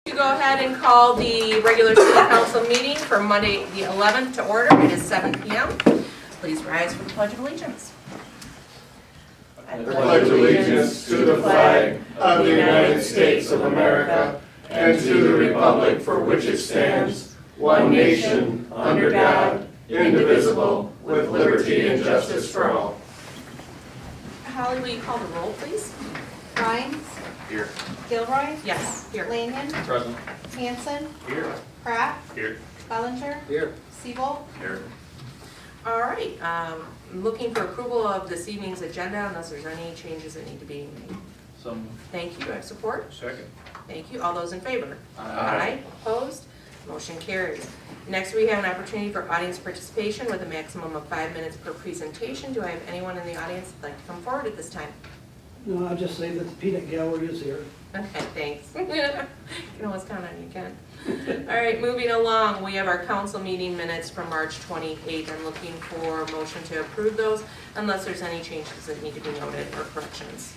To go ahead and call the regular city council meeting for Monday the 11th to order. It is 7 p.m. Please rise for the Pledge of Allegiance. I pledge allegiance to the flag of the United States of America and to the republic for which it stands, one nation, under God, indivisible, with liberty and justice for all. Holly, will you call the roll, please? Rhines. Here. Gilroy. Yes, here. Lanyon. Present. Hanson. Here. Pratt. Here. Bellinger. Here. Siebel. Here. All right, looking for approval of this evening's agenda unless there's any changes that need to be made. Thank you. Do I have support? Second. Thank you. All those in favor? Aye. Opposed? Motion carries. Next, we have an opportunity for audience participation with a maximum of 5 minutes per presentation. Do I have anyone in the audience that'd like to come forward at this time? No, I'll just say that the peanut gallery is here. Okay, thanks. You can always count on you, Ken. All right, moving along, we have our council meeting minutes from March 28th. I'm looking for a motion to approve those unless there's any changes that need to be noted or corrections.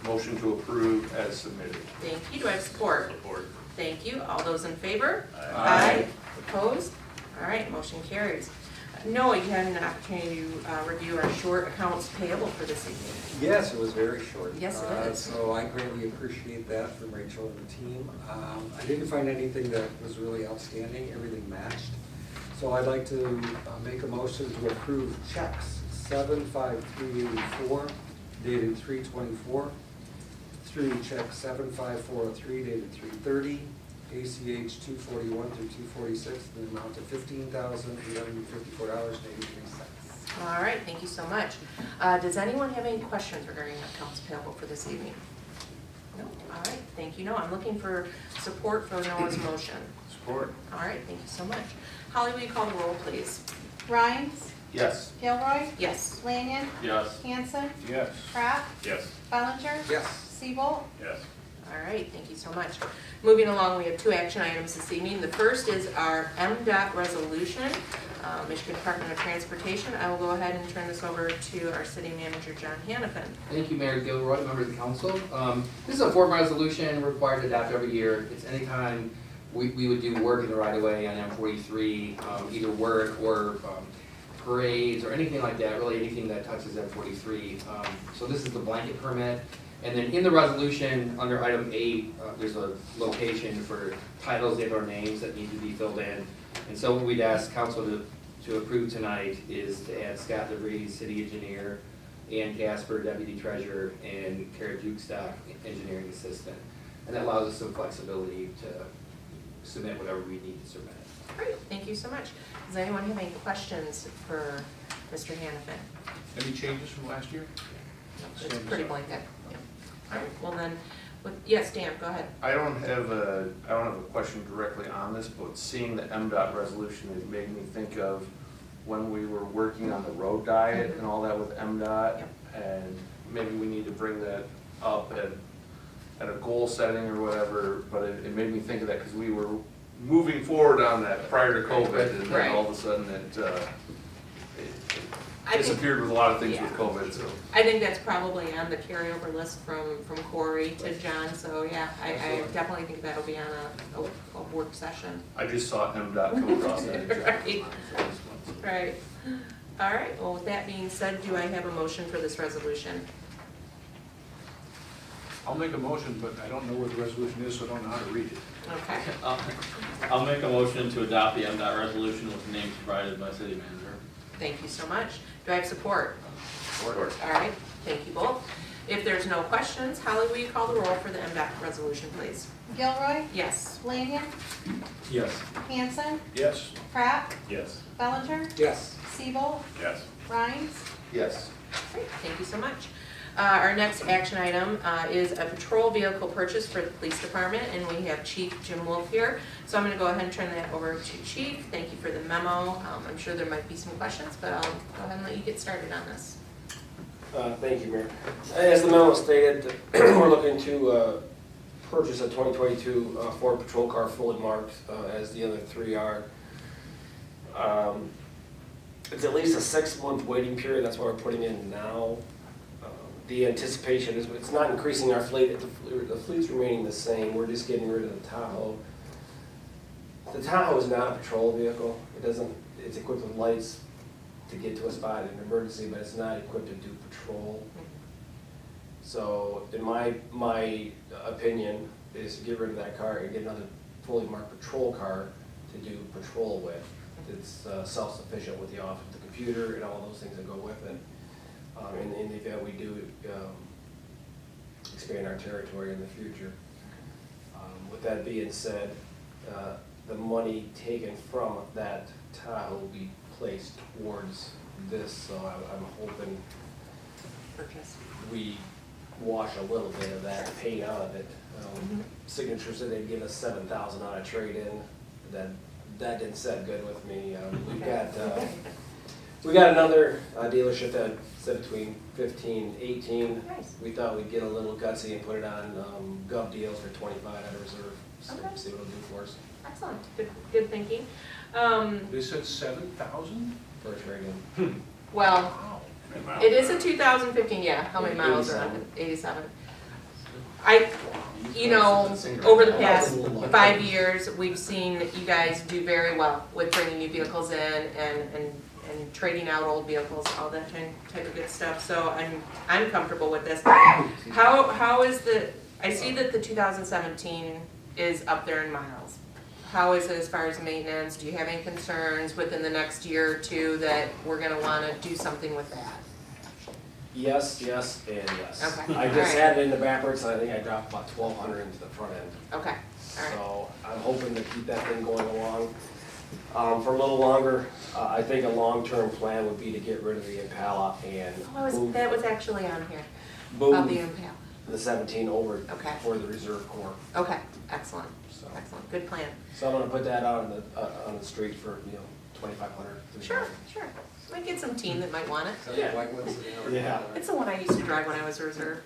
Motion to approve as submitted. Thank you. Do I have support? Support. Thank you. All those in favor? Aye. Opposed? All right, motion carries. Noah, you had an opportunity to review our short accounts payable for this evening. Yes, it was very short. Yes, it is. So I greatly appreciate that from Rachel and the team. I didn't find anything that was really outstanding, everything matched. So I'd like to make a motion to approve checks 75384 dated 3/24, through check 75403 dated 3/30, ACH 241 through 246 in the amount of $15,854.83. All right, thank you so much. Does anyone have any questions regarding accounts payable for this evening? No? All right, thank you. No, I'm looking for support for Noah's motion. Support. All right, thank you so much. Holly, will you call the roll, please? Rhines. Yes. Gilroy. Yes. Lanyon. Yes. Hanson. Yes. Pratt. Yes. Bellinger. Yes. Siebel. Yes. All right, thank you so much. Moving along, we have 2 action items this evening. The first is our MDOT resolution, Michigan Department of Transportation. I will go ahead and turn this over to our city manager, John Hannafin. Thank you, Mayor Gilroy, members of the council. This is a form resolution required to adopt every year. It's anytime we would do work in the right of way on M43, either work or parades or anything like that, really anything that touches M43. So this is the blanket permit. And then in the resolution, under item 8, there's a location for titles and or names that need to be filled in. And so what we'd ask council to approve tonight is to add Scott DeVries, city engineer, Ann Casper, deputy treasurer, and Kara Jukestock, engineering assistant. And that allows us some flexibility to submit whatever we need to submit. Great, thank you so much. Does anyone have any questions for Mr. Hannafin? Any changes from last year? It's pretty blanket. Yeah. All right, well then, yes, Dan, go ahead. I don't have a question directly on this, but seeing the MDOT resolution, it made me think of when we were working on the road diet and all that with MDOT. Yep. And maybe we need to bring that up at a goal setting or whatever, but it made me think of that because we were moving forward on that prior to COVID, and then all of a sudden it disappeared with a lot of things with COVID. So I think that's probably on the carryover list from Corey to John, so yeah, I definitely think that'll be on a work session. I just saw MDOT come across that exactly. Right. All right, well, with that being said, do I have a motion for this resolution? I'll make a motion, but I don't know what the resolution is, so I don't know how to read it. Okay. I'll make a motion to adopt the MDOT resolution with the names provided by city manager. Thank you so much. Do I have support? Support. All right, thank you both. If there's no questions, Holly, will you call the roll for the MDOT resolution, please? Gilroy. Yes. Lanyon. Yes. Hanson. Yes. Pratt. Yes. Bellinger. Yes. Siebel. Yes. Rhines. Yes. Great, thank you so much. Our next action item is a patrol vehicle purchase for the police department, and we have Chief Jim Wolf here. So I'm going to go ahead and turn that over to Chief. Thank you for the memo. I'm sure there might be some questions, but I'll go ahead and let you get started on this. Thank you, Mayor. As the memo stated, we're looking to purchase a 2022 Ford patrol car fully marked, as the other 3 are. It's at least a 6-month waiting period. That's why we're putting in now. the anticipation is, it's not increasing our fleet, the fleet's remaining the same, we're just getting rid of the Tahoe. The Tahoe is not a patrol vehicle, it's equipped with lights to get to a spot in an emergency, but it's not equipped to do patrol. So in my opinion is to get rid of that car and get another fully marked patrol car to do patrol with. It's self-sufficient with the computer and all those things that go with it. In the event we do expand our territory in the future. With that being said, the money taken from that Tahoe will be placed towards this, so I'm hoping we wash a little bit of that paint out of it. Signature said they'd give us $7,000 on a trade-in. That didn't set good with me. We got another dealership that said between 15, 18. Nice. We thought we'd get a little gutsy and put it on gov deals for 25 at a reserve. So Okay. see what it'll do for us Excellent, good thinking. They said 7,000? for a trade-in. Well, Wow. it is a 2015, yeah, how many miles are on it? 87. Over the past 5 years, we've seen you guys do very well with bringing new vehicles in and trading out old vehicles, all that type of good stuff, so I'm comfortable with this. How is I see that the 2017 is up there in miles. How is it as far as maintenance? Do you have any concerns within the next year or two that we're gonna wanna do something with that? Yes, and yes. Okay. I just Alright. had it in the backwards, and I think I dropped about 1,200 into the front end. Okay, alright, So I'm hoping to keep that thing going along for a little longer. I think a long-term plan would be to get rid of the Impala and that was actually on here, about the move Impala. the 17 over Okay. for the Reserve Corps. Okay, excellent, So, excellent, good plan. so I'm gonna put that out on the street for, 2,500. Sure. Might get some team that might want it. Yeah. Yeah. It's the one I used to drive when I was a reserve.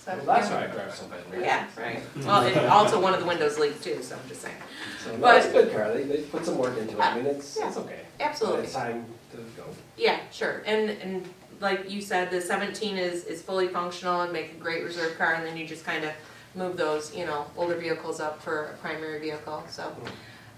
So, Well, that's why I drive so bad. Yeah, right. Well, and also one of the windows leaked too, so I'm just saying. So, no, But- it's a good car. They put some work into it. I mean, it's Yeah. okay. Absolutely. But it's time to go. Yeah, sure, and like you said, the 17 is fully functional and make a great reserve car, and then you just kind of move those, older vehicles up for a primary vehicle, so.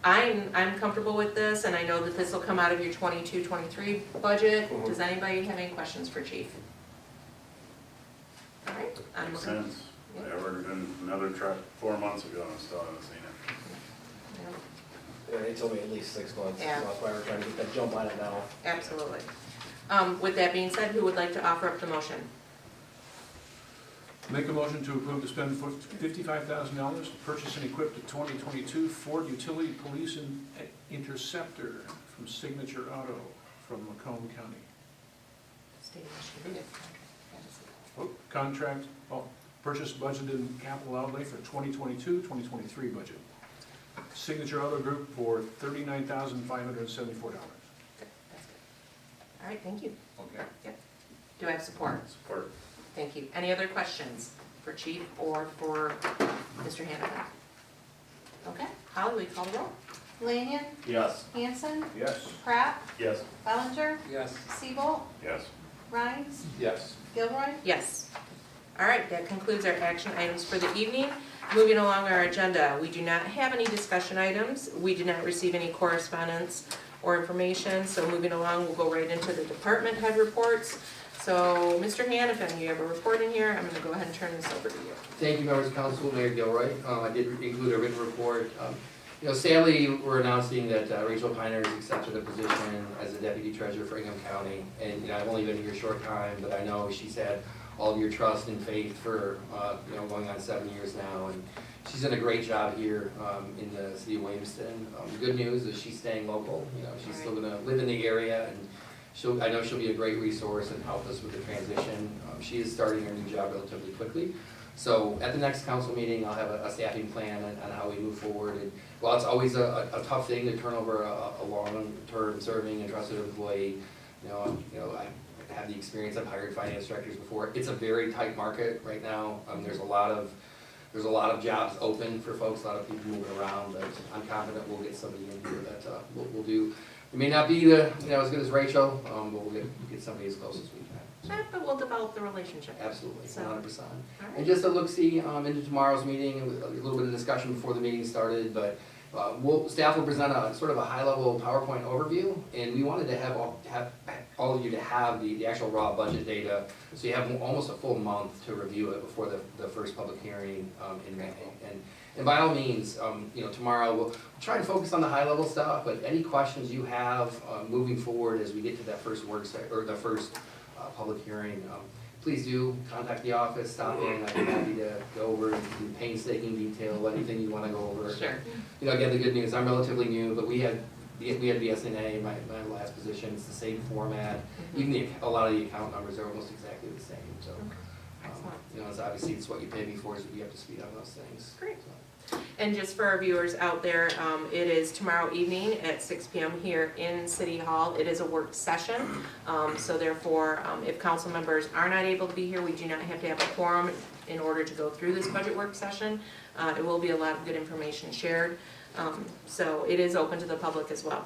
I'm comfortable with this, and I know that this will come out of your 22-23 budget. Mhm. Does anybody have any questions for Chief? All right, I'm Makes looking. sense. I ordered another truck 4 months ago and still haven't seen it. Yeah, they told me at least 6 months. Yeah. So that's why we're trying to get that jump on it now. Absolutely. With that being said, who would like to offer up the motion? Make a motion to approve to spend $55,000 to purchase and equip the 2022 Ford Utility Police Interceptor from Signature Auto from Macomb County. State of Michigan. Contract, purchase budgeted in capital outlay for 2022-2023 budget. Signature Auto Group for $39,574. Good, that's good. All right, thank you. Okay. Do I have support? Support. Thank you. Any other questions for Chief or for Mr. Hanneman? Okay, Holly, will you call the roll? Lanian, Yes. Hanson, Yes. Pratt, Yes. Bellinger, Yes. Siebel, Yes. Rhines, Yes. Gilroy. Yes. All right, that concludes our action items for the evening. Moving along our agenda, we do not have any discussion items. We did not receive any correspondence or information, so moving along, we'll go right into the department head reports. So, Mr. Hannafin, you have a report in here. I'm gonna go ahead and turn this over to you. Thank you, members of council, Mayor Gilroy. I did include a written report. Sadly, we're announcing that Rachel Piner has accepted a position as a deputy treasurer for Ingham County. And, I've only been here a short time, but I know she's had all of your trust and faith for, going on 7 years now. And she's done a great job here in the city of Williamston. The good news is she's staying local. She's still gonna live in the area, and I know she'll be a great resource and help us with the transition. She is starting her new job relatively quickly. So at the next council meeting, I'll have a staffing plan on how we move forward. And while it's always a tough thing to turn over a long-term serving and trusted employee, I have the experience. I've hired finance directors before. It's a very tight market right now. There's a lot of jobs open for folks, a lot of people moving around, but I'm confident we'll get somebody in here that will do. It may not be as good as Rachel, but we'll get somebody as close as we can. But we'll develop the relationship. Absolutely, So, 100%. All And right. just a look-see into tomorrow's meeting, and a little bit of discussion before the meeting started, but staff will present a sort of a high-level PowerPoint overview, and we wanted to have all of you to have the actual raw budget data, so you have almost a full month to review it before the first public hearing in May. And by all means, tomorrow we'll try to focus on the high-level stuff, but any questions you have moving forward as we get to that first public hearing, please do contact the office, stop in. I'd be happy to go over in painstaking detail anything you want to go over. Sure. Again, the good news, I'm relatively new, but we had BSNA in my last position. It's the same format. Even a lot of the account numbers are almost exactly the same. So, Excellent. it's obviously it's what you pay me for is to be up to speed on those things. Great. So. And just for our viewers out there, it is tomorrow evening at 6 p.m. here in City Hall. It is a work session, so therefore, if council members are not able to be here, we do not have to have a quorum in order to go through this budget work session. It will be a lot of good information shared, so it is open to the public as well.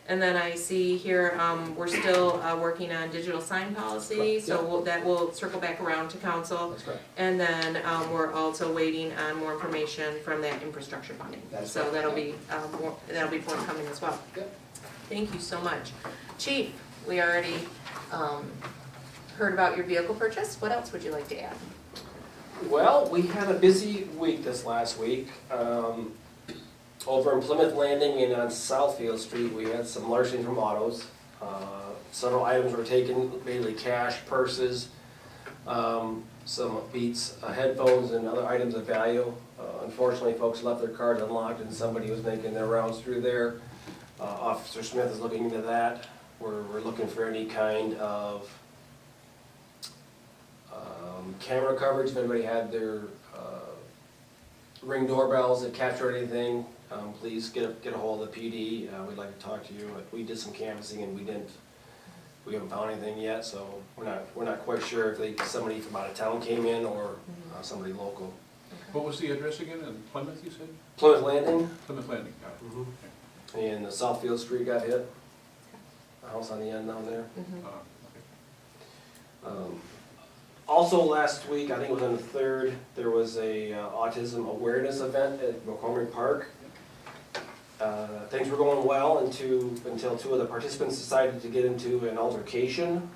And then I see here, we're still working on digital sign policy, Correct. so that will circle back around to council. That's correct. And then we're also waiting on more information from that infrastructure funding. That's So right. that'll be forthcoming as well. Yep. Thank you so much. Chief, we already heard about your vehicle purchase. What else would you like to add? Well, we had a busy week this last week. Over in Plymouth Landing and on Southfield Street, we had some larceny from autos. Several items were taken, mainly cash, purses, some Beats headphones and other items of value. Unfortunately, folks left their cars unlocked and somebody was making their rounds through there. Officer Smith is looking into that. We're looking for any kind of camera coverage, if anybody had their Ring doorbells that capture anything, please get a hold of the PD. We'd like to talk to you. We did some canvassing and we haven't found anything yet, so we're not quite sure if somebody from out of town came in or somebody local. What was the address again, in Plymouth, you said? Plymouth Landing Plymouth Landing, got it. and the Southfield Street got hit. A house on the end down there. Okay. Also last week, I think it was on the 3rd, there was a autism awareness event at McCormick Park. Things were going well until two of the participants decided to get into an altercation.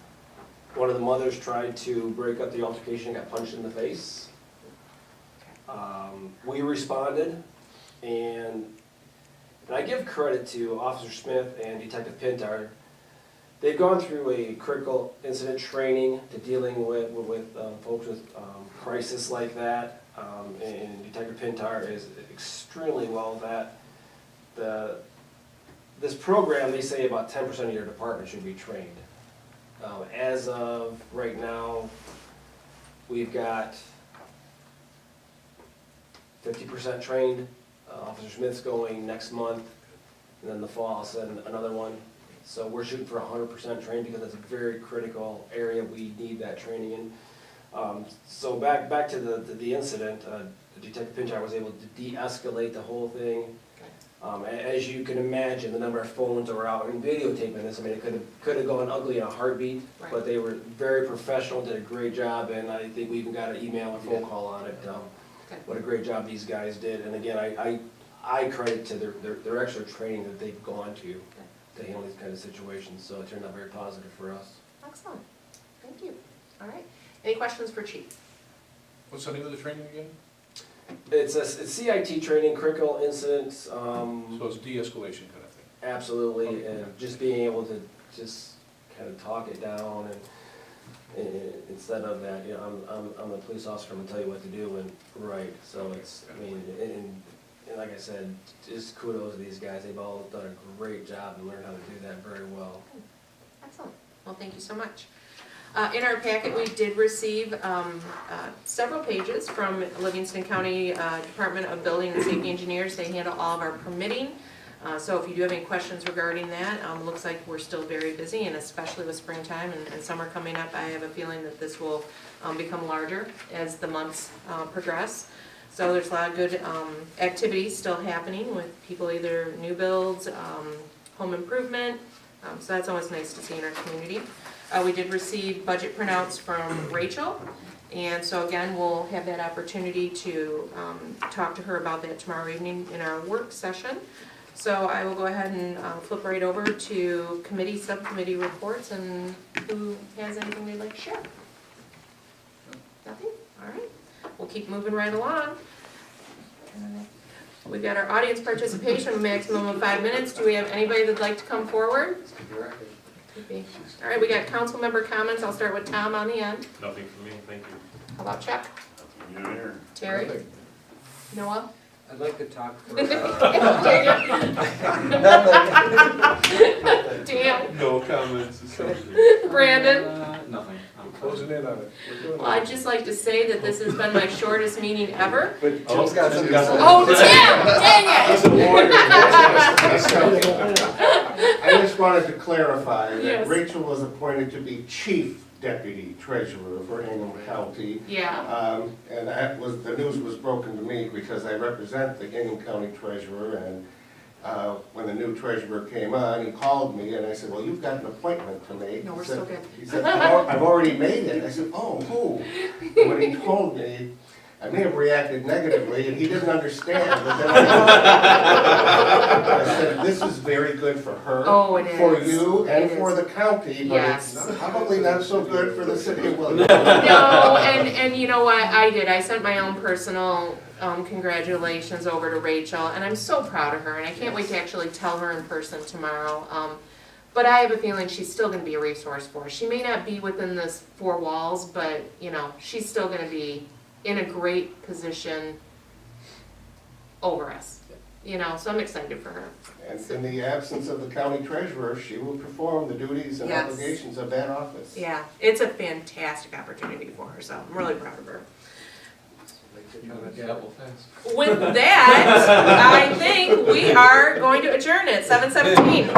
One of the mothers tried to break up the altercation and got punched in the face. We responded, and I give credit to Officer Smith and Detective Pintar. They've gone through a critical incident training to dealing with folks with crisis like that, and Detective Pintar is extremely well at that. This program, they say about 10% of your department should be trained. As of right now, we've got 50% trained. Officer Smith's going next month, and then the fall I'll send another one. So we're shooting for 100% trained because that's a very critical area we need that training in. So back to the incident, Detective Pinchar was able to de-escalate the whole thing. As you can imagine, the number of phones that were out and videotaping this, I mean, it could have gone ugly in a heartbeat, Right. but they were very professional, did a great job, and I think we even got an email and phone call on it. Okay. What a great job these guys did, and again, I credit to their extra training that they've gone to handle these kind of situations, so it turned out very positive for us. Excellent. Thank you. All right. Any questions for Chief? What's the name of the training again? It's CIT training, critical incidents, So it's de-escalation kind of thing. absolutely, and just being able to just kind of talk it down and instead of that, I'm a police officer, I'm gonna tell you what to do and right, so it's, I mean, and like I said, just kudos to these guys, they've all done a great job and learned how to do that very well. Excellent. Well, thank you so much. In our packet, we did receive several pages from Livingston County Department of Building and Safety Engineers. They handle all of our permitting. So if you do have any questions regarding that, looks like we're still very busy, and especially with springtime and summer coming up, I have a feeling that this will become larger as the months progress. So there's a lot of good activities still happening with people, either new builds, home improvement. So that's always nice to see in our community. We did receive budget printouts from Rachel, and so again, we'll have that opportunity to talk to her about that tomorrow evening in our work session. So I will go ahead and flip right over to committee, subcommittee reports, and who has anything they'd like to share? Nothing? All right. We'll keep moving right along. We've got our audience participation, a maximum of 5 minutes. Do we have anybody that'd like to come forward? Could be. All right, we got council member comments. I'll start with Tom on the end. Nothing for me, thank you. How about Chuck? Terry? Noah? I'd like to talk for, Dan? No comments. Brandon? Nothing. Closing in on it. We're doing Well, I'd just like to say that this has been my shortest meeting ever. But Tim's got some. Oh, Tim! Dang He's it! a lawyer. I just wanted to clarify Yes. that Rachel was appointed to be chief deputy treasurer for Ingham County. Yeah, And that was, the news was broken to me because I represent the Ingham County treasurer, and when the new treasurer came on, he called me and I said, well, you've got an appointment to make. no, He we're said- still good. He said, I've already made it. I said, oh, who? And when he told me, I may have reacted negatively, and he didn't understand, but then I said, this is very good for her. Oh, it For is. you and It for is. the county, but Yes. it's probably not so good for the city of Williamston. No, and you know what, I did, I sent my own personal congratulations over to Rachel, and I'm so proud of her, and I can't wait to actually tell her in person tomorrow. But I have a feeling she's still gonna be a resource for us. She may not be within this 4 walls, but, you know, she's still gonna be in a great position over us. You know, so I'm excited for her. And in the absence of the county treasurer, she will perform the duties and Yes. obligations of that office. Yeah, it's a fantastic opportunity for her, so I'm really proud of her. Yeah, well, thanks. With that, I think we are going to adjourn at 7:17.